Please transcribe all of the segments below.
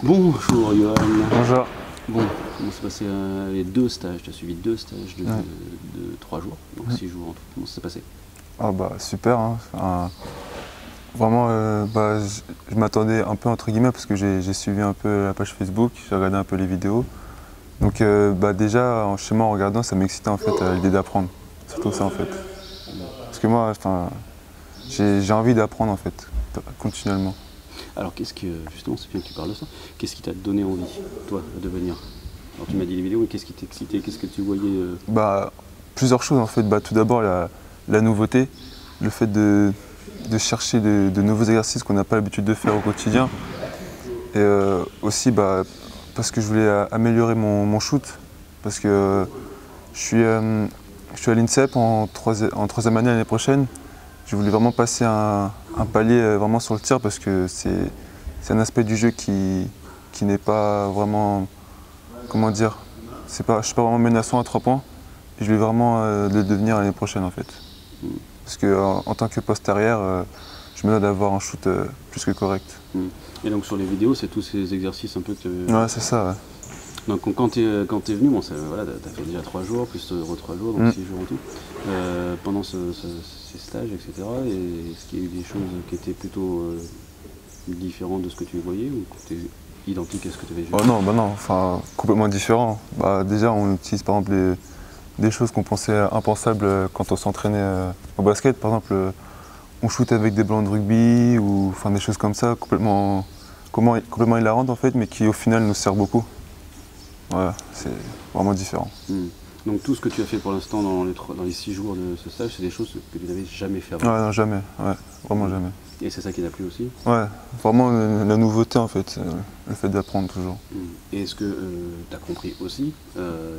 Bonjour Johan. Bonjour. Bon, comment s'est passé les deux stages? Tu as suivi deux stages de 3 jours, donc 6 jours en tout. Comment ça s'est passé? Ah bah super, hein. Enfin, vraiment, je m'attendais un peu entre guillemets parce que j'ai suivi un peu la page Facebook, j'ai regardé un peu les vidéos. Donc déjà, chez moi en regardant, ça m'excitait en fait à l'idée d'apprendre. Surtout ça en fait. Parce que moi, enfin, j'ai envie d'apprendre en fait, continuellement. Alors qu'est-ce que, justement, c'est bien que tu parles de ça, qu'est-ce qui t'a donné envie, toi, de devenir? Alors tu m'as dit les vidéos, mais qu'est-ce qui t'excitait? Qu'est-ce que tu voyais Plusieurs choses en fait. Tout d'abord la nouveauté, le fait de chercher de nouveaux exercices qu'on n'a pas l'habitude de faire au quotidien. Et aussi parce que je voulais améliorer mon shoot, parce que je suis à l'INSEP en troisième année l'année prochaine. Je voulais vraiment passer un palier vraiment sur le tir parce que c'est un aspect du jeu qui n'est pas vraiment, comment dire, je ne suis pas vraiment menaçant à 3 points. Et je vais vraiment le devenir l'année prochaine en fait. Parce que en tant que poste arrière, je me dois d'avoir un shoot plus que correct. Et donc sur les vidéos, c'est tous ces exercices un peu que... Ouais, c'est ça, ouais. Donc quand tu es venu, bon, voilà, tu as fait déjà 3 jours, plus 3 jours, donc 6 jours en tout. Pendant ces stages, etc., est-ce qu'il y a eu des choses qui étaient plutôt différentes de ce que tu voyais, ou que tu es identique à ce que tu avais vu? Oh non, non, enfin complètement différent. Déjà, on utilise par exemple des choses qu'on pensait impensables quand on s'entraînait au basket. Par exemple, on shoot avec des ballons de rugby ou enfin, des choses comme ça, complètement hilarantes en fait, mais qui au final nous servent beaucoup. Voilà, c'est vraiment différent. Donc tout ce que tu as fait pour l'instant dans les 6 jours de ce stage, c'est des choses que tu n'avais jamais fait avant? Ouais, non, jamais, ouais, vraiment jamais. Et c'est ça qui t'a plu aussi? Ouais, vraiment la nouveauté en fait, le fait d'apprendre toujours. Et est-ce que tu as compris aussi,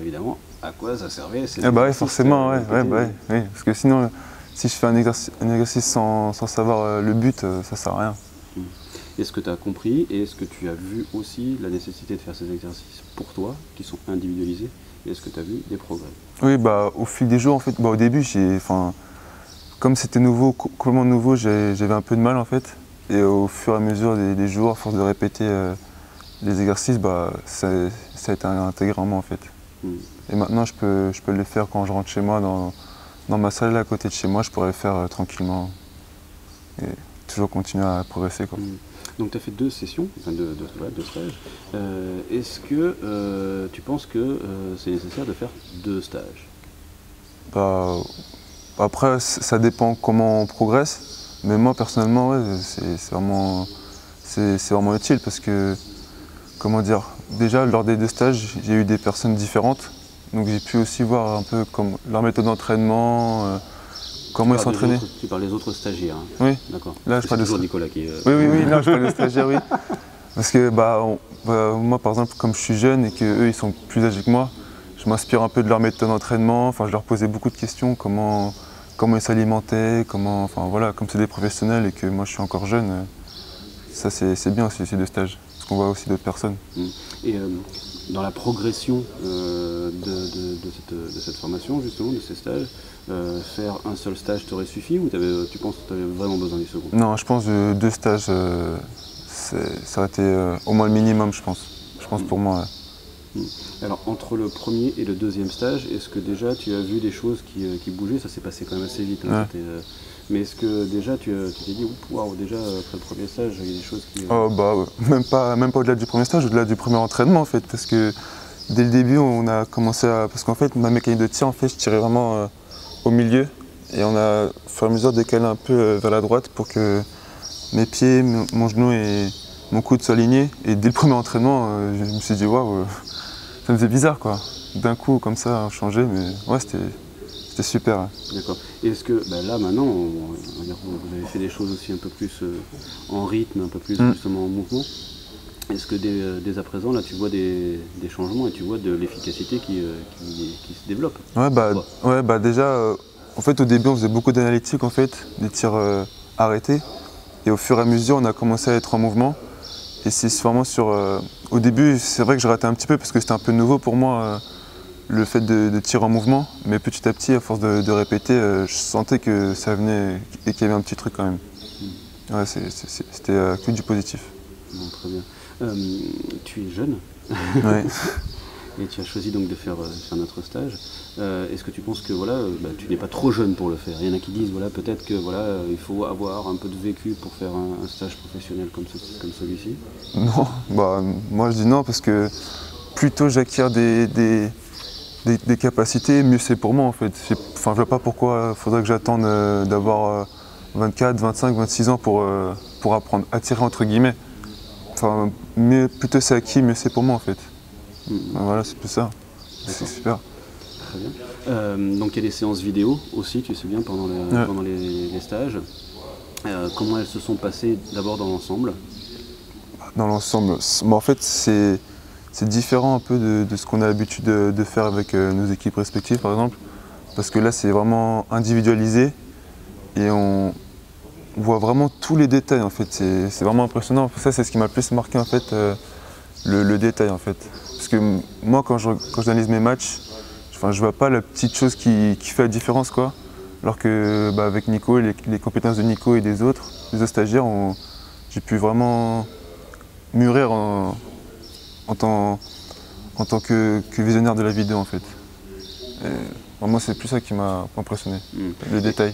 évidemment, à quoi ça servait? Oui, forcément, oui, parce que sinon, si je fais un exercice sans savoir le but, ça sert à rien. Est-ce que tu as compris et est-ce que tu as vu aussi la nécessité de faire ces exercices pour toi, qui sont individualisés, et est-ce que tu as vu des progrès? Oui, au fil des jours, en fait, au début, comme c'était nouveau, complètement nouveau, j'avais un peu de mal en fait. Et au fur et à mesure des jours, à force de répéter les exercices, ça a été intégré en moi en fait. Et maintenant, je peux le faire quand je rentre chez moi, dans ma salle à côté de chez moi, je pourrais le faire tranquillement et toujours continuer à progresser, quoi. Donc tu as fait 2 sessions, enfin 2 stages. Est-ce que tu penses que c'est nécessaire de faire 2 stages? Après, ça dépend comment on progresse, mais moi personnellement, ouais, c'est vraiment utile parce que, comment dire, déjà lors des 2 stages, j'ai eu des personnes différentes, donc j'ai pu aussi voir un peu comme leur méthode d'entraînement, comment ils s'entraînaient. Tu parles des autres stagiaires, hein? Oui. D'accord. Là, je parle de Nicolas qui... Oui, là je parle des stagiaires, oui. Parce que moi par exemple, comme je suis jeune et qu'eux ils sont plus âgés que moi, je m'inspire un peu de leur méthode d'entraînement, enfin je leur posais beaucoup de questions, comment ils s'alimentaient, enfin voilà, comme c'est des professionnels et que moi je suis encore jeune, ça c'est bien aussi ces 2 stages, parce qu'on voit aussi d'autres personnes. Et dans la progression de cette formation, justement, de ces stages, faire un seul stage t'aurait suffi ou tu penses que tu avais vraiment besoin du second? Non, je pense que 2 stages, ça aurait été au moins le minimum, je pense. Je pense pour moi. Ouais. Alors, entre le premier et le deuxième stage, est-ce que déjà tu as vu des choses qui bougeaient? Ça s'est passé quand même assez vite. Hein, ouais. Mais est-ce que déjà tu t'es dit, waouh, déjà après le premier stage, il y a des choses qui... Même pas au-delà du premier stage, au-delà du premier entraînement en fait, parce que dès le début on a commencé à... Parce qu'en fait ma mécanique de tir, en fait, je tirais vraiment au milieu et on a au fur et à mesure décalé un peu vers la droite pour que mes pieds, mon genou et mon coude soient alignés. Et dès le premier entraînement, je me suis dit waouh, ça me faisait bizarre quoi. D'un coup comme ça, changer, mais ouais, c'était super. Ouais. D'accord. Et est-ce que là maintenant, on va dire, vous avez fait des choses aussi un peu plus en rythme, un peu plus justement en mouvement. Est-ce que dès à présent, là, tu vois des changements et tu vois de l'efficacité qui se développe? Ouais, déjà, en fait, au début, on faisait beaucoup d'analytiques, en fait, des tirs arrêtés. Et au fur et à mesure, on a commencé à être en mouvement. Et c'est vraiment au début, c'est vrai que je ratais un petit peu parce que c'était un peu nouveau pour moi, le fait de tirer en mouvement. Mais petit à petit, à force de répéter, je sentais que ça venait et qu'il y avait un petit truc quand même. Ouais, c'était que du positif. Bon, très bien. Tu es jeune Ouais. et tu as choisi donc de faire notre stage. Est-ce que tu penses que voilà, tu n'es pas trop jeune pour le faire? Il y en a qui disent voilà, peut-être que voilà, il faut avoir un peu de vécu pour faire un stage professionnel comme celui-ci. Non, bah, moi je dis non parce que plus tôt j'acquiers des capacités, mieux c'est pour moi en fait. Enfin, je vois pas pourquoi il faudrait que j'attende d'avoir 24, 25, 26 ans pour apprendre à tirer entre guillemets. Enfin, plus tôt c'est acquis, mieux c'est pour moi en fait. Voilà, c'est plus ça. C'est super. Très bien. Donc il y a des séances vidéo aussi, tu sais bien, pendant les stages. Comment elles se sont passées d'abord dans l'ensemble? Dans l'ensemble, en fait c'est différent un peu de ce qu'on a l'habitude de faire avec nos équipes respectives par exemple. Parce que là c'est vraiment individualisé et on voit vraiment tous les détails en fait. C'est vraiment impressionnant. Ça c'est ce qui m'a le plus marqué en fait, le détail en fait. Parce que moi quand j'analyse mes matchs, je vois pas la petite chose qui fait la différence quoi. Alors que avec Nico, les compétences de Nico et des autres stagiaires, j'ai pu vraiment mûrir en tant que visionnaire de la vidéo en fait. Et vraiment c'est plus ça qui m'a impressionné, les détails.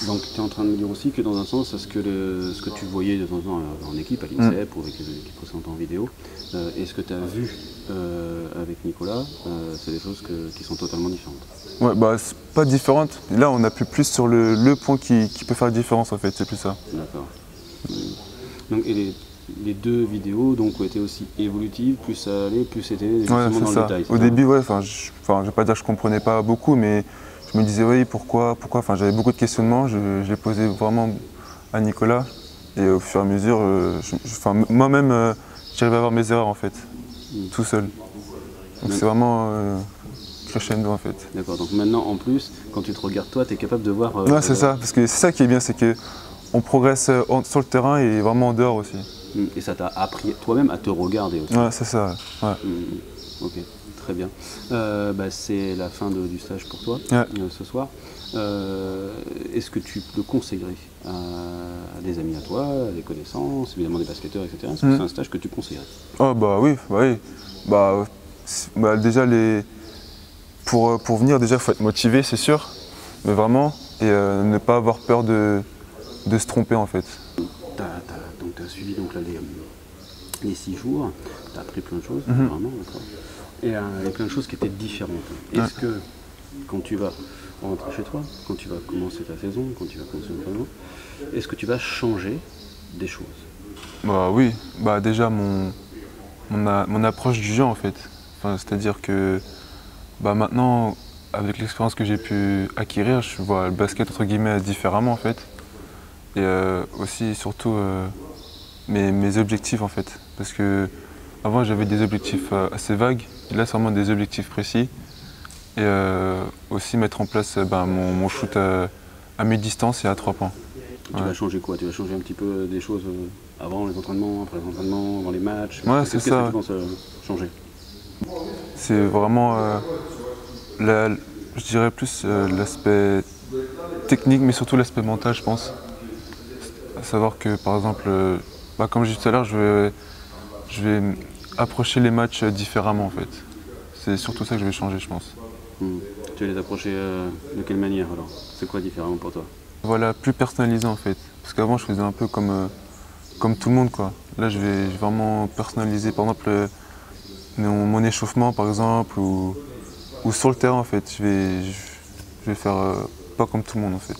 Donc tu es en train de me dire aussi que dans un sens, ce que tu voyais de temps en temps en équipe, à l'INSEP ou avec les équipes précédentes en vidéo, et ce que tu as vu avec Nicolas, c'est des choses qui sont totalement différentes. Ouais, c'est pas différente. Là on appuie plus sur le point qui peut faire la différence en fait, c'est plus ça. D'accord. Donc, et les deux vidéos donc, ont été aussi évolutives, plus ça allait, plus c'était justement dans le détail. Au début, ouais, je vais pas dire que je comprenais pas beaucoup, mais je me disais oui, pourquoi, j'avais beaucoup de questionnements, je les posais vraiment à Nicolas, et au fur et à mesure, moi-même, j'arrivais à avoir mes erreurs en fait, tout seul. Donc c'est vraiment crescendo en fait. D'accord, donc maintenant en plus, quand tu te regardes toi, tu es capable de voir... ouais, c'est ça, parce que c'est ça qui est bien, c'est qu'on progresse sur le terrain et vraiment en dehors aussi. Et ça t'a appris toi-même à te regarder aussi. Ouais, c'est ça. Ouais. Ok, très bien. C'est la fin du stage pour toi ce soir. Est-ce que tu le conseillerais à des amis à toi, à des connaissances, évidemment des basketteurs, etc. Est-ce que c'est un stage que tu conseillerais? Oh oui. Déjà pour venir, déjà il faut être motivé, c'est sûr, mais vraiment, et ne pas avoir peur de se tromper en fait. Donc tu as suivi donc, là, les 6 jours, tu as appris plein de choses, vraiment, d'accord. Et il y a plein de choses qui étaient différentes. Est-ce que quand tu vas rentrer chez toi, quand tu vas commencer ta saison, quand tu vas commencer l'entraînement, est-ce que tu vas changer des choses? Oui, déjà mon approche du jeu en fait. C'est-à-dire que maintenant, avec l'expérience que j'ai pu acquérir, je vois le basket entre guillemets différemment en fait. Et aussi surtout mes objectifs en fait. Parce que avant j'avais des objectifs assez vagues, et là c'est vraiment des objectifs précis. Et aussi mettre en place mon shoot à mi-distance et à 3 points. Tu vas changer quoi? Tu vas changer un petit peu des choses avant les entraînements, après les entraînements, avant les matchs? Ouais, c'est ça. Qu'est-ce que tu penses changer? C'est vraiment, je dirais plus l'aspect technique, mais surtout l'aspect mental, je pense. À savoir que, par exemple, comme j'ai dit tout à l'heure, je vais approcher les matchs différemment, en fait. C'est surtout ça que je vais changer, je pense. Tu vas les approcher de quelle manière, alors? C'est quoi différemment pour toi? Voilà, plus personnalisé, en fait. Parce qu'avant, je faisais un peu comme tout le monde, quoi. Là, je vais vraiment personnaliser, par exemple, mon échauffement, par exemple, ou sur le terrain, en fait. Je vais faire pas comme tout le monde, en fait.